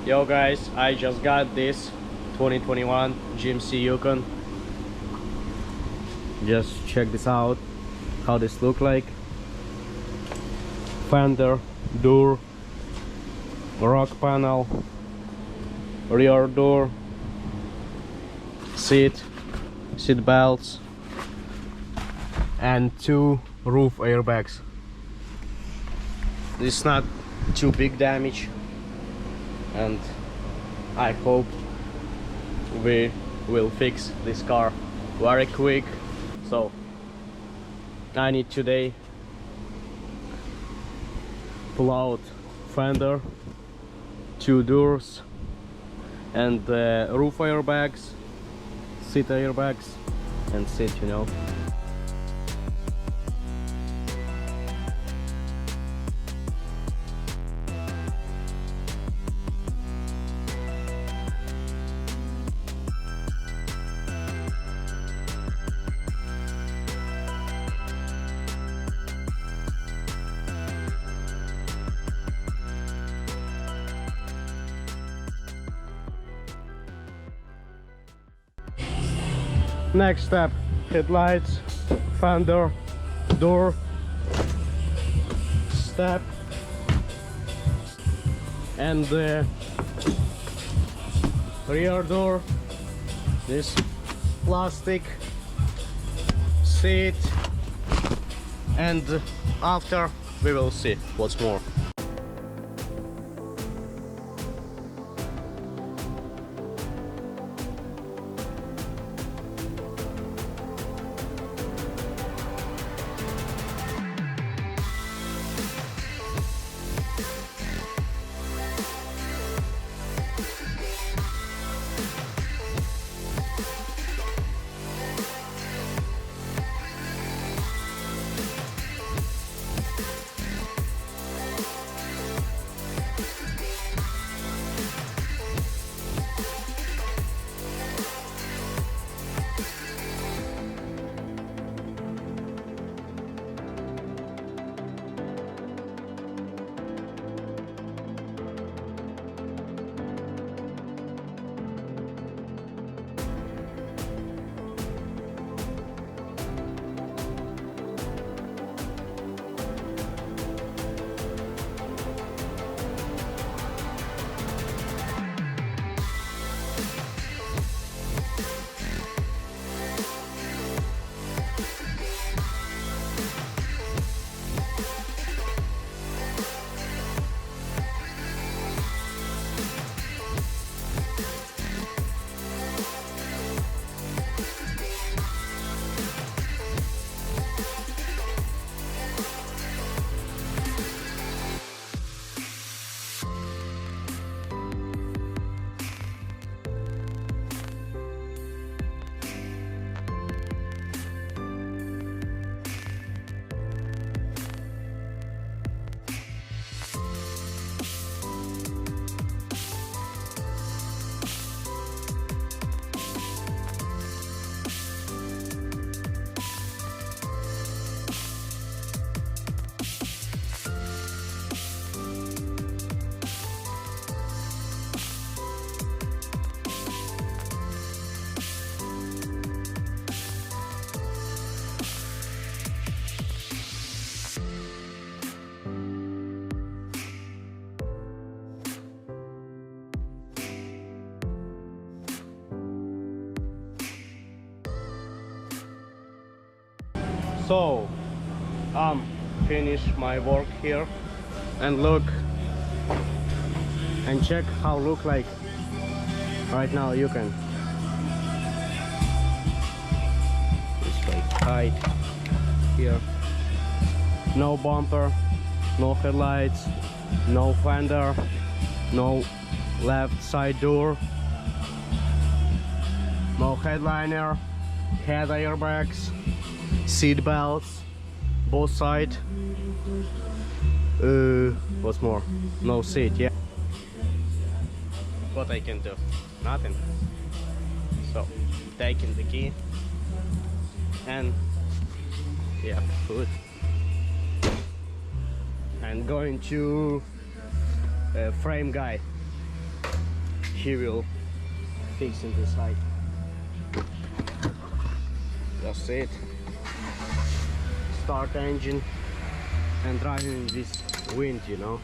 Yo guys, I just got this 2021 GMC Yukon. Just check this out, how this look like. Fender, door, rock panel, rear door, seat belts, and 2 roof airbags. This is not too big damage, and I hope we will fix this car very quick. So I need today pull out fender, 2 doors, and roof airbags, seat airbags, and seat, you know. Next step, headlights, fender, door, step, and the rear door, this plastic seat, and after we will see what's more. So finished my work here, and look and check how look like right now. You can it's like tight here, no bumper, no headlights, no fender, no left side door, no headliner, head airbags, seat belts, both sides. What's more? No seat, yeah. What I can do? Nothing. So, taking the key and yeah, food. And going to frame guy. he will fix in this side. That's it. Start engine and driving in this wind, you know.